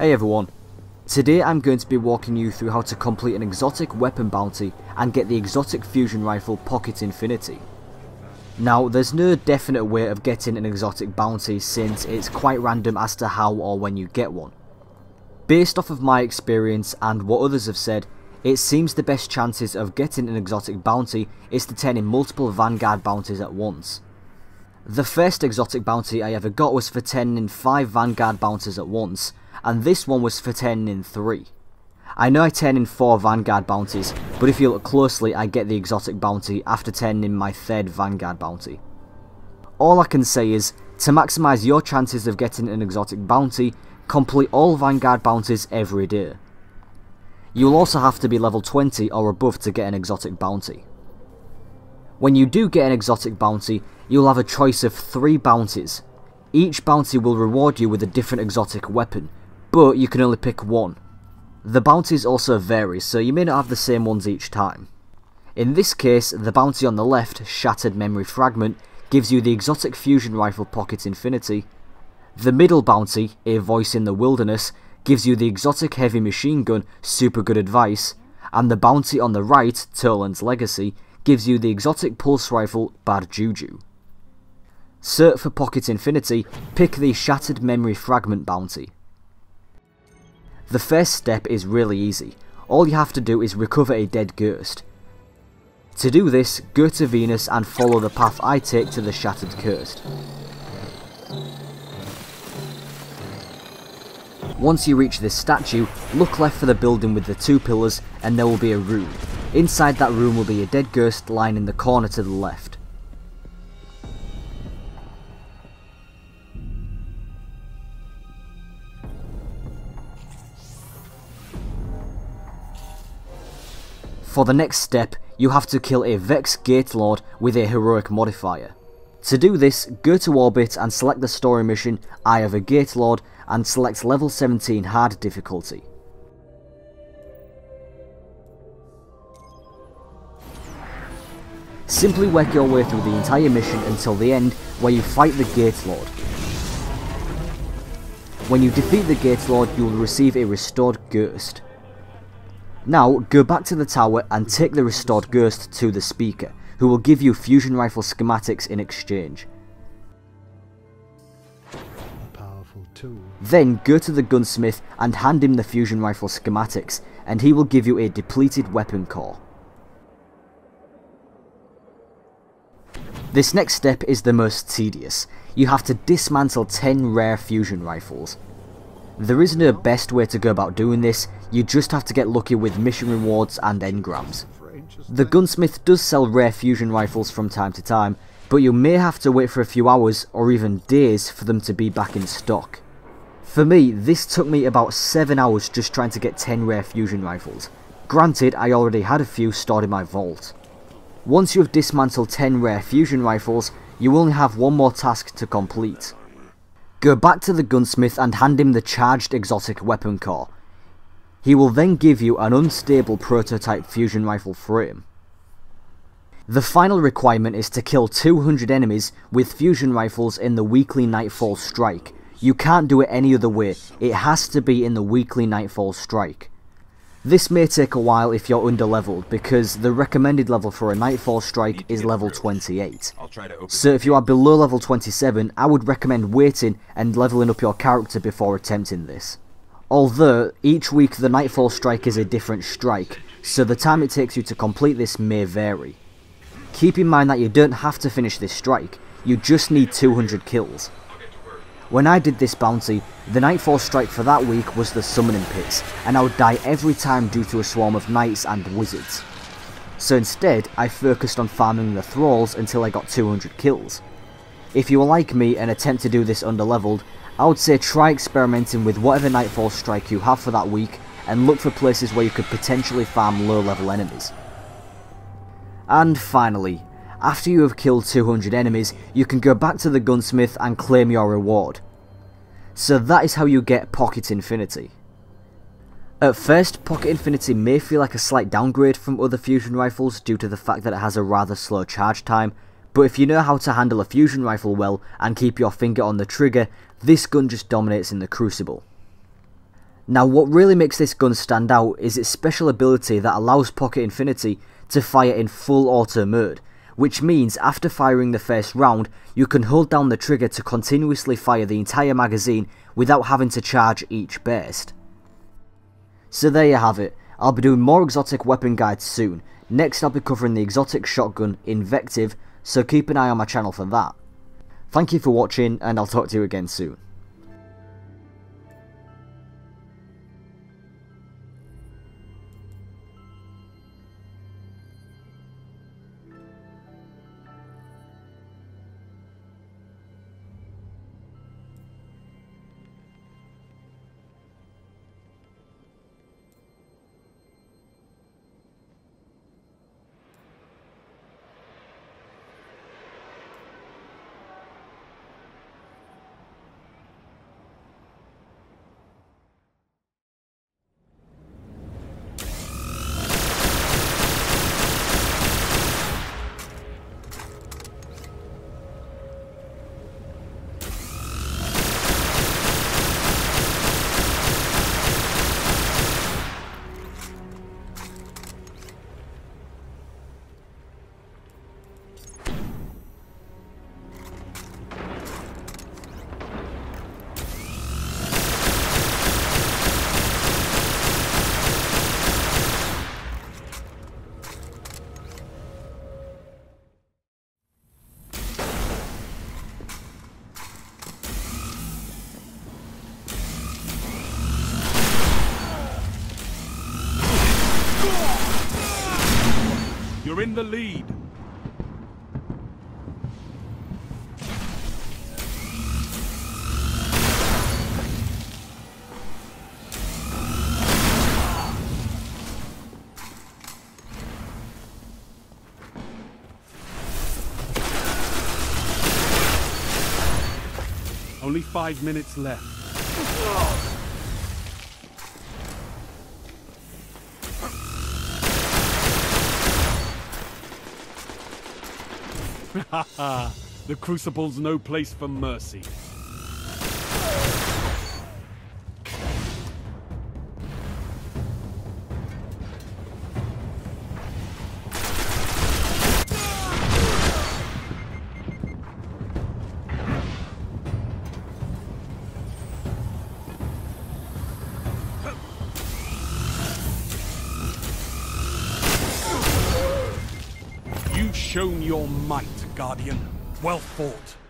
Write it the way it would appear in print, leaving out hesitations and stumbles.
Hey everyone, today I'm going to be walking you through how to complete an exotic weapon bounty and get the exotic fusion rifle Pocket Infinity. Now there's no definite way of getting an exotic bounty since it's quite random as to how or when you get one. Based off of my experience and what others have said, it seems the best chances of getting an exotic bounty is to turn in multiple Vanguard bounties at once. The first exotic bounty I ever got was for turning in 5 Vanguard bounties at once, and this one was for turning in 3. I know I turn in 4 Vanguard bounties, but if you look closely I get the exotic bounty after turning in my 3rd Vanguard bounty. All I can say is, to maximise your chances of getting an exotic bounty, complete all Vanguard bounties every day. You'll also have to be level 20 or above to get an exotic bounty. When you do get an exotic bounty, you'll have a choice of 3 bounties. Each bounty will reward you with a different exotic weapon, but you can only pick one. The bounties also vary, so you may not have the same ones each time. In this case, the bounty on the left, Shattered Memory Fragment, gives you the exotic fusion rifle Pocket Infinity. The middle bounty, A Voice in the Wilderness, gives you the exotic heavy machine gun Super Good Advice, and the bounty on the right, Toland's Legacy, gives you the exotic pulse rifle Bad Juju. So for Pocket Infinity, pick the Shattered Memory Fragment bounty. The first step is really easy. All you have to do is recover a dead ghost. To do this, go to Venus and follow the path I take to the Shattered Coast. Once you reach this statue, look left for the building with the 2 pillars and there will be a room. Inside that room will be a dead ghost lying in the corner to the left. For the next step, you have to kill a Vex Gate Lord with a heroic modifier. To do this, go to orbit and select the story mission Eye of a Gate Lord and select level 17 hard difficulty. Simply work your way through the entire mission until the end where you fight the Gate Lord. When you defeat the Gate Lord, you will receive a restored ghost. Now, go back to the tower and take the restored ghost to the speaker, who will give you fusion rifle schematics in exchange. Then go to the gunsmith and hand him the fusion rifle schematics, and he will give you a depleted weapon core. This next step is the most tedious. You have to dismantle 10 rare fusion rifles. There is no best way to go about doing this, you just have to get lucky with mission rewards and engrams. The gunsmith does sell rare fusion rifles from time to time, but you may have to wait for a few hours or even days for them to be back in stock. For me, this took me about 7 hours just trying to get 10 rare fusion rifles. Granted, I already had a few stored in my vault. Once you have dismantled 10 rare fusion rifles, you only have one more task to complete. Go back to the gunsmith and hand him the charged exotic weapon core. He will then give you an unstable prototype fusion rifle frame. The final requirement is to kill 200 enemies with fusion rifles in the weekly Nightfall strike. You can't do it any other way, it has to be in the weekly Nightfall strike. This may take a while if you're underleveled, because the recommended level for a Nightfall strike is level 28. So if you are below level 27, I would recommend waiting and leveling up your character before attempting this. Although, each week the Nightfall strike is a different strike, so the time it takes you to complete this may vary. Keep in mind that you don't have to finish this strike, you just need 200 kills. When I did this bounty, the Nightfall strike for that week was the Summoning Pits, and I would die every time due to a swarm of knights and wizards. So instead, I focused on farming the thralls until I got 200 kills. If you are like me and attempt to do this underleveled, I would say try experimenting with whatever Nightfall strike you have for that week, and look for places where you could potentially farm low level enemies. And finally, after you have killed 200 enemies, you can go back to the gunsmith and claim your reward. So that is how you get Pocket Infinity. At first, Pocket Infinity may feel like a slight downgrade from other fusion rifles due to the fact that it has a rather slow charge time, but if you know how to handle a fusion rifle well and keep your finger on the trigger, this gun just dominates in the Crucible. Now what really makes this gun stand out is its special ability that allows Pocket Infinity to fire in full auto mode, which means after firing the first round you can hold down the trigger to continuously fire the entire magazine without having to charge each burst. So there you have it. I'll be doing more exotic weapon guides soon. Next I'll be covering the exotic shotgun Invective, so keep an eye on my channel for that. Thank you for watching, and I'll talk to you again soon. You're in the lead. Only 5 minutes left. Haha, the Crucible's no place for mercy. You've shown your might, Guardian. Well fought.